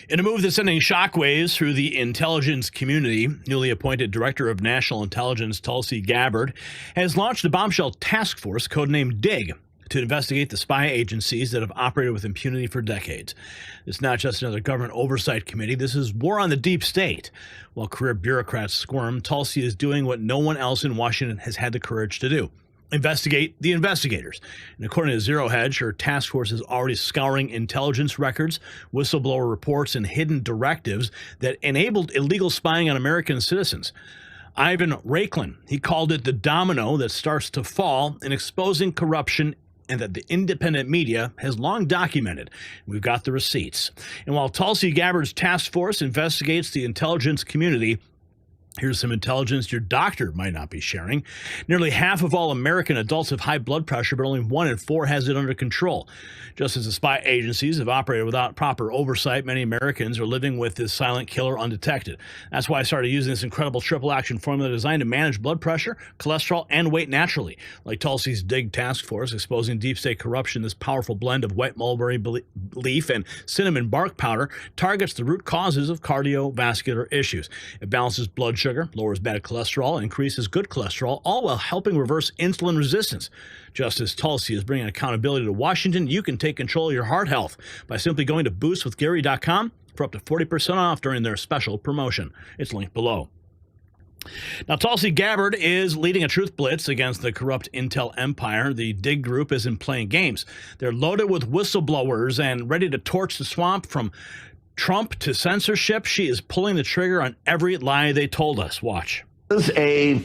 In a move that's sending shockwaves through the intelligence community, newly appointed Director of National Intelligence Tulsi Gabbard has launched a bombshell task force codenamed DIG to investigate the spy agencies that have operated with impunity for decades. It's not just another government oversight committee. This is war on the deep state. While career bureaucrats squirm, Tulsi is doing what no one else in Washington has had the courage to do: investigate the investigators. And according to Zero Hedge, her task force is already scouring intelligence records, whistleblower reports, and hidden directives that enabled illegal spying on American citizens. Ivan Raiklin, he called it the domino that starts to fall in exposing corruption and that the independent media has long documented. We've got the receipts. And while Tulsi Gabbard's task force investigates the intelligence community, here's some intelligence your doctor might not be sharing. Nearly half of all American adults have high blood pressure, but only 1 in 4 has it under control. Just as the spy agencies have operated without proper oversight, many Americans are living with this silent killer undetected. That's why I started using this incredible triple action formula designed to manage blood pressure, cholesterol, and weight naturally. Like Tulsi's DIG task force exposing deep state corruption, this powerful blend of white mulberry leaf and cinnamon bark powder targets the root causes of cardiovascular issues. It balances blood sugar, lowers bad cholesterol, increases good cholesterol, all while helping reverse insulin resistance. Just as Tulsi is bringing accountability to Washington, you can take control of your heart health by simply going to boostwithgary.com for up to 40% off during their special promotion. It's linked below. Now, Tulsi Gabbard is leading a truth blitz against the corrupt intel empire. The DIG group isn't playing games. They're loaded with whistleblowers and ready to torch the swamp from Trump to censorship. She is pulling the trigger on every lie they told us. Watch. This is a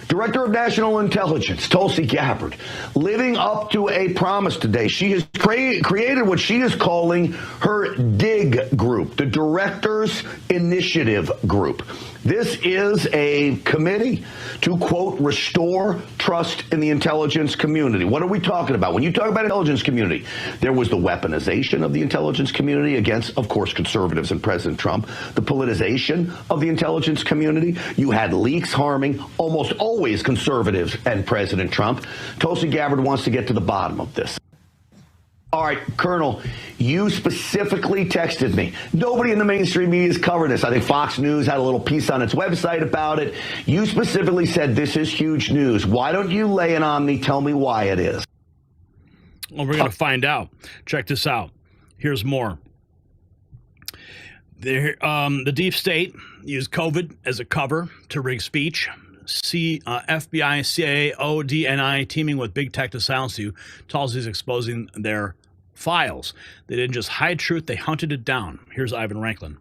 Director of National Intelligence, Tulsi Gabbard, living up to a promise today. She has created what she is calling her DIG group, the Directors Initiative Group. This is a committee to, quote, restore trust in the intelligence community. What are we talking about? When you talk about intelligence community, there was the weaponization of the intelligence community against, of course, conservatives and President Trump, the politicization of the intelligence community. You had leaks harming almost always conservatives and President Trump. Tulsi Gabbard wants to get to the bottom of this. All right, Colonel, you specifically texted me. Nobody in the mainstream media has covered this. I think Fox News had a little piece on its website about it. You specifically said this is huge news. Why don't you lay it on me? Tell me why it is. Well, we're going to find out. Check this out. Here's more. The deep state used COVID as a cover to rig speech. FBI, CIA, ODNI teaming with big tech to silence you. Tulsi's exposing their files. They didn't just hide truth, they hunted it down. Here's Ivan Raiklin.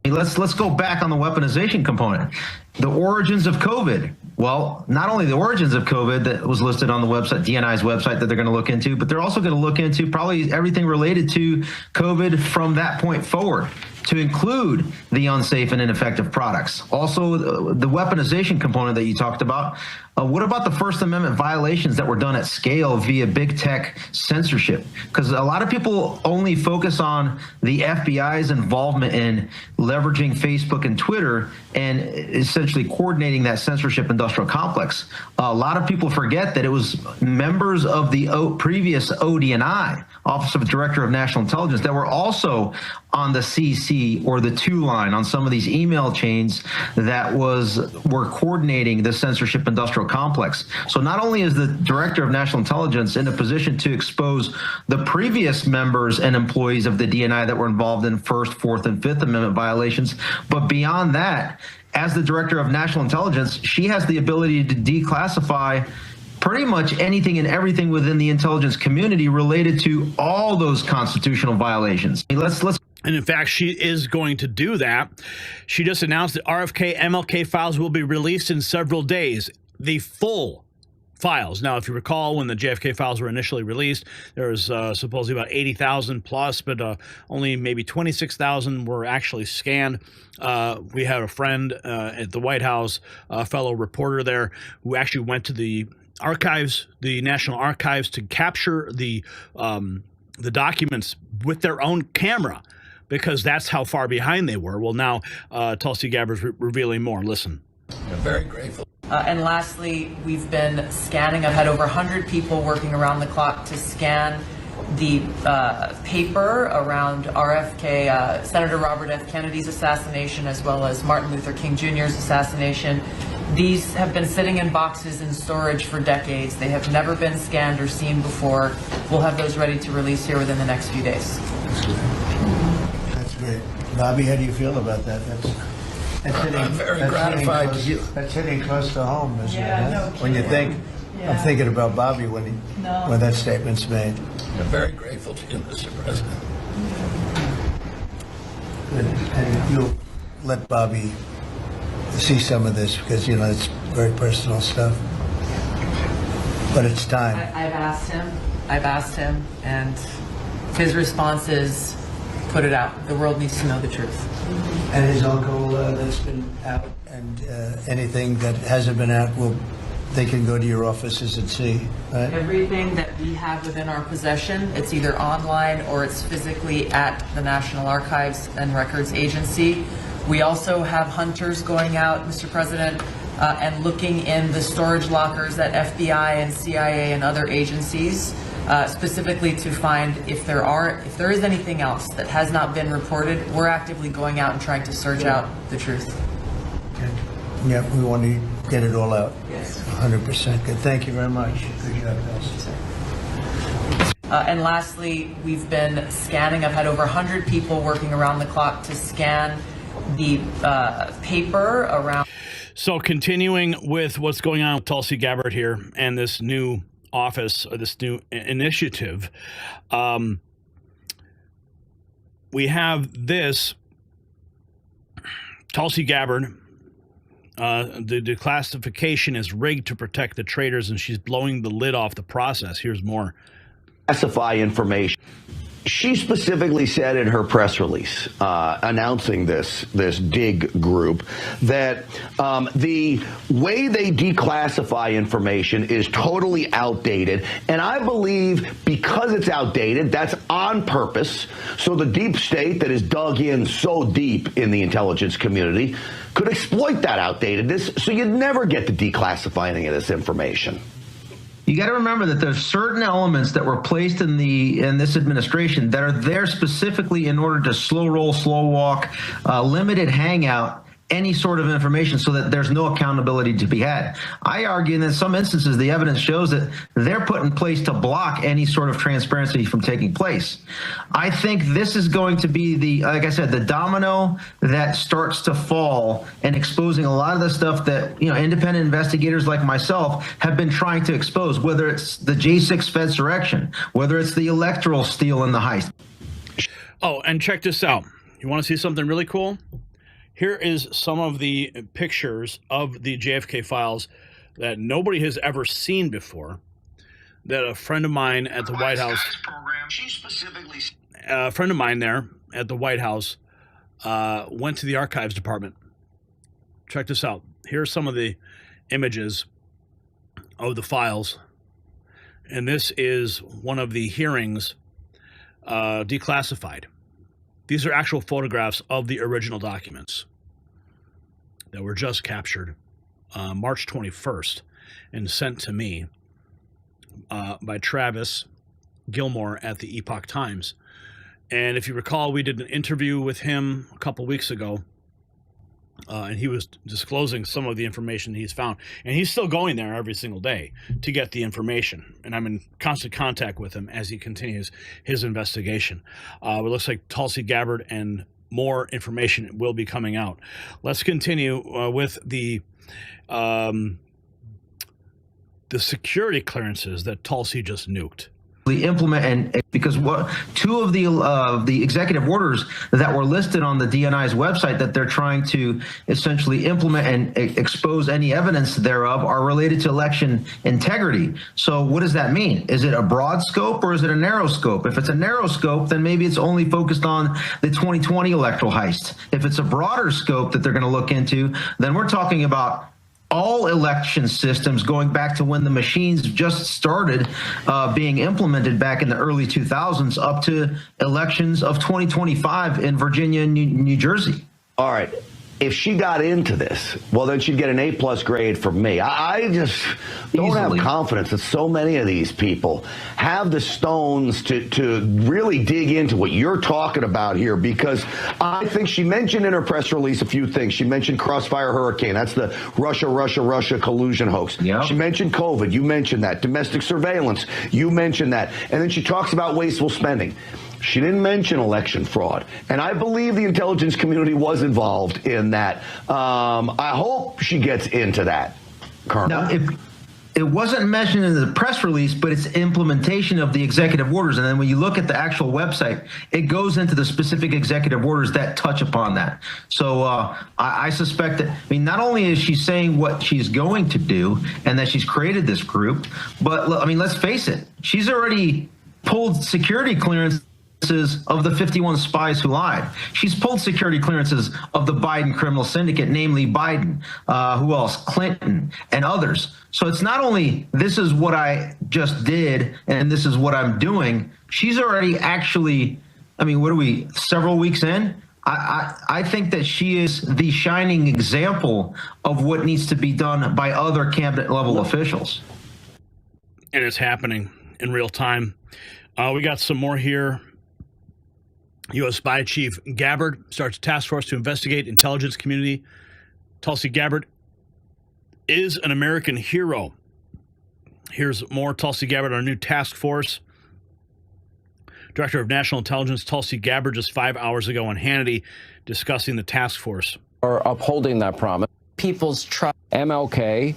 Let's go back on the weaponization component. The origins of COVID. Well, not only the origins of COVID that was listed on the website, DNI's website, that they're going to look into, but they're also going to look into probably everything related to COVID from that point forward, to include the unsafe and ineffective products. Also, the weaponization component that you talked about. What about the First Amendment violations that were done at scale via big tech censorship? Because a lot of people only focus on the FBI's involvement in leveraging Facebook and Twitter and essentially coordinating that censorship industrial complex. A lot of people forget that it was members of the previous ODNI, Office of Director of National Intelligence, that were also on the CC or the 2 line on some of these email chains that were coordinating the censorship industrial complex. So not only is the Director of National Intelligence in a position to expose the previous members and employees of the DNI that were involved in First, Fourth, and Fifth Amendment violations, but beyond that, as the Director of National Intelligence, she has the ability to declassify pretty much anything and everything within the intelligence community related to all those constitutional violations. And in fact, she is going to do that. She just announced that RFK MLK files will be released in several days. The full files. Now, if you recall, when the JFK files were initially released, there was supposedly about 80,000 plus, but only maybe 26,000 were actually scanned. We had a friend at the White House, a fellow reporter there, who actually went to the archives, the National Archives, to capture the documents with their own camera, because that's how far behind they were. Well, now Tulsi Gabbard's revealing more. Listen. I'm very grateful. And lastly, we've been scanning. I've had over 100 people working around the clock to scan the paper around RFK, Senator Robert F. Kennedy's assassination, as well as Martin Luther King Jr.'s assassination. These have been sitting in boxes in storage for decades. They have never been scanned or seen before. We'll have those ready to release here within the next few days. That's great. That's great. Bobby, how do you feel about that? I'm very gratified to hear. That's hitting close to home, isn't it? Yeah, Huh? no When you think, Yeah. I'm thinking about Bobby when that statement's made. I'm very grateful to you, Mr. President. And you'll let Bobby see some of this because, you know, it's very personal stuff. But it's time. I've asked him, and his response is, put it out. The world needs to know the truth. And his uncle that's been out, and anything that hasn't been out, they can go to your offices and see, right? Everything that we have within our possession, it's either online or it's physically at the National Archives and Records Agency. We also have hunters going out, Mr. President, and looking in the storage lockers at FBI and CIA and other agencies, specifically to find if there is anything else that has not been reported. We're actively going out and trying to search out the truth. Okay. Yeah, we want to get it all out. Yes. 100%. Good. Thank you very much. Good job, Tulsi. And lastly, we've been scanning. I've had over 100 people working around the clock to scan the paper around. So continuing with what's going on with Tulsi Gabbard here and this new office, or this new initiative, we have this Tulsi Gabbard. The declassification is rigged to protect the traitors, and she's blowing the lid off the process. Here's more. Classify information. She specifically said in her press release announcing this dig group that the way they declassify information is totally outdated. And I believe because it's outdated, that's on purpose. So the deep state that is dug in so deep in the intelligence community could exploit that outdatedness, so you'd never get to declassify any of this information. You got to remember that there's certain elements that were placed in this administration that are there specifically in order to slow roll, slow walk, limited hangout any sort of information so that there's no accountability to be had. I argue that in some instances, the evidence shows that they're put in place to block any sort of transparency from taking place. I think this is going to be like I said, the domino that starts to fall and exposing a lot of the stuff that, independent investigators like myself have been trying to expose, whether it's the J6 Fedsurrection, whether it's the electoral steal in the heist. Oh, and check this out. You want to see something really cool? Here is some of the pictures of the JFK files that nobody has ever seen before, that a friend of mine at the White House, a friend of mine there at the White House went to the archives department. Check this out. Here are some of the images of the files. And this is one of the hearings declassified. These are actual photographs of the original documents that were just captured March 21st and sent to me by Travis Gilmore at the Epoch Times. And if you recall, we did an interview with him a couple weeks ago, and he was disclosing some of the information he's found. And he's still going there every single day to get the information. And I'm in constant contact with him as he continues his investigation. It looks like Tulsi Gabbard and more information will be coming out. Let's continue with the security clearances that Tulsi just nuked. Implement, and because two of the executive orders that were listed on the DNI's website that they're trying to essentially implement and expose any evidence thereof are related to election integrity. So what does that mean? Is it a broad scope or is it a narrow scope? If it's a narrow scope, then maybe it's only focused on the 2020 electoral heist. If it's a broader scope that they're going to look into, then we're talking about all election systems going back to when the machines just started being implemented back in the early 2000s up to elections of 2025 in Virginia and New Jersey. All right. if she got into this, well, then she'd get an A+ grade from me. I just don't have confidence that so many of these people have the stones to really dig into what you're talking about here, because I think she mentioned in her press release a few things. She mentioned Crossfire Hurricane. That's the Russia collusion hoax. Yep. She mentioned COVID. You mentioned that. Domestic surveillance. You mentioned that. And then she talks about wasteful spending. She didn't mention election fraud, and I believe the intelligence community was involved in that. I hope she gets into that, Colonel. Now, it wasn't mentioned in the press release, but it's implementation of the executive orders. And then when you look at the actual website, it goes into the specific executive orders that touch upon that. So I suspect that, I mean, not only is she saying what she's going to do and that she's created this group, but I mean, let's face it, she's already pulled security clearance of the 51 spies who lied. She's pulled security clearances of the Biden criminal syndicate, namely Biden, who else? Clinton and others. So it's not only this is what I just did and this is what I'm doing. She's already actually, I mean, what are we, several weeks in? I think that she is the shining example of what needs to be done by other cabinet level officials. And it's happening in real time. We got some more here. U.S. Spy Chief Gabbard starts a task force to investigate intelligence community. Tulsi Gabbard is an American hero. Here's more. Tulsi Gabbard, our new task force. Director of National Intelligence Tulsi Gabbard just 5 hours ago on Hannity discussing the task force. Are upholding that promise. People's trust. MLK,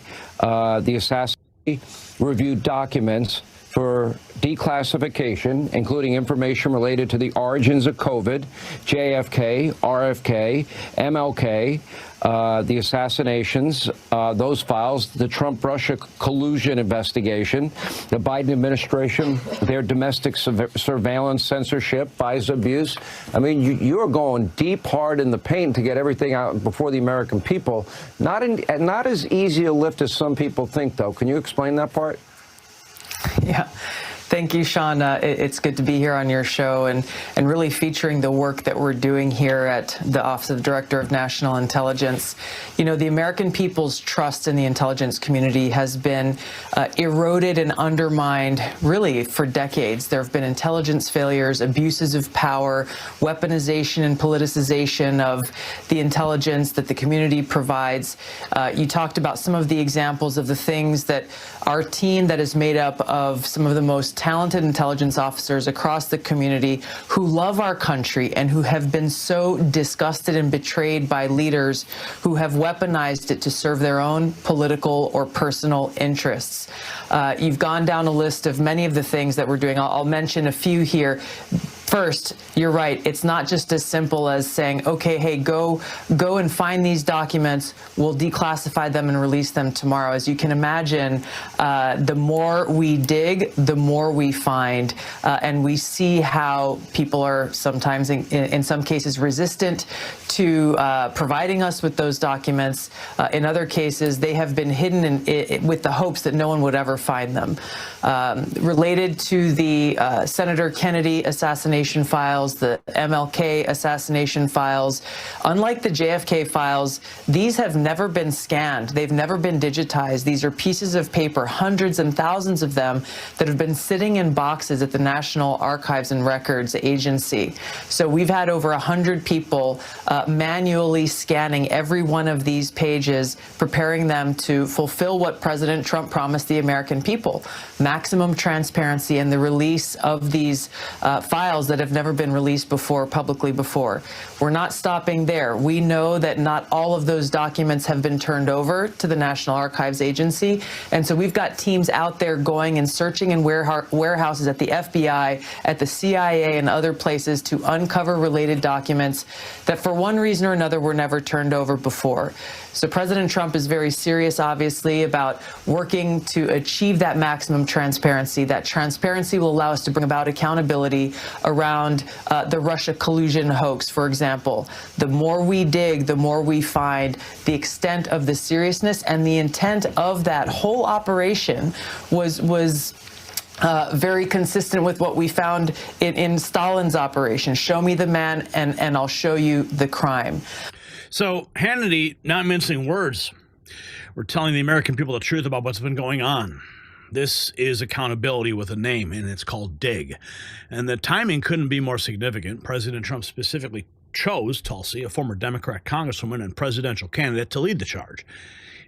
the assassination, reviewed documents for declassification, including information related to the origins of COVID, JFK, RFK, MLK, the assassinations, those files, the Trump-Russia collusion investigation, the Biden administration, their domestic surveillance, censorship, FISA abuse. I mean, you're going deep, hard in the paint to get everything out before the American people. Not as easy a lift as some people think, though. Can you explain that part? Yeah. Thank you, Sean. It's good to be here on your show and really featuring the work that we're doing here at the Office of the Director of National Intelligence. You know, the American people's trust in the intelligence community has been eroded and undermined really for decades. There have been intelligence failures, abuses of power, weaponization and politicization of the intelligence that the community provides. You talked about some of the examples of the things that our team that is made up of some of the most talented intelligence officers across the community who love our country and who have been so disgusted and betrayed by leaders who have weaponized it to serve their own political or personal interests. You've gone down a list of many of the things that we're doing. I'll mention a few here. First, you're right. It's not just as simple as saying, okay, hey, go and find these documents. We'll declassify them and release them tomorrow. As you can imagine, the more we dig, the more we find. And we see how people are sometimes, in some cases, resistant to providing us with those documents. In other cases, they have been hidden with the hopes that no one would ever find them. Related to the Senator Kennedy assassination files, the MLK assassination files, unlike the JFK files, these have never been scanned. They've never been digitized. These are pieces of paper, hundreds and thousands of them, that have been sitting in boxes at the National Archives and Records Agency. So we've had over 100 people manually scanning every one of these pages, preparing them to fulfill what President Trump promised the American people: maximum transparency and the release of these files that have never been released publicly before. We're not stopping there. We know that not all of those documents have been turned over to the National Archives Agency, and so we've got teams out there going and searching in warehouses at the FBI, at the CIA, and other places to uncover related documents that for one reason or another were never turned over before. So President Trump is very serious, obviously, about working to achieve that maximum transparency. That transparency will allow us to bring about accountability around the Russia collusion hoax, for example. The more we dig, the more we find. The extent of the seriousness and the intent of that whole operation was very consistent with what we found in Stalin's operation. Show me the man and I'll show you the crime. So Hannity, not mincing words, we're telling the American people the truth about what's been going on. This is accountability with a name, and it's called DIG. And the timing couldn't be more significant. President Trump specifically chose Tulsi, a former Democrat congresswoman and presidential candidate, to lead the charge.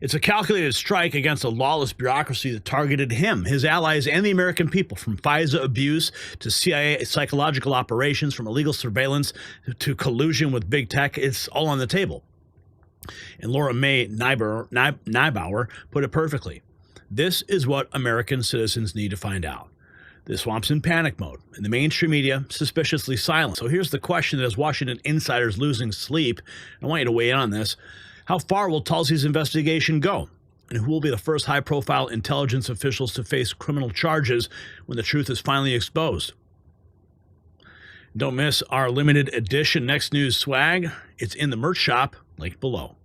It's a calculated strike against a lawless bureaucracy that targeted him, his allies, and the American people, from FISA abuse to CIA psychological operations, from illegal surveillance to collusion with big tech. It's all on the table. And Laura May Neibauer put it perfectly. This is what American citizens need to find out. The swamp's in panic mode, and the mainstream media suspiciously silent. So here's the question that has Washington insiders losing sleep. I want you to weigh in on this. How far will Tulsi's investigation go? And who will be the first high-profile intelligence officials to face criminal charges when the truth is finally exposed? Don't miss our limited edition Next News swag. It's in the merch shop, linked below.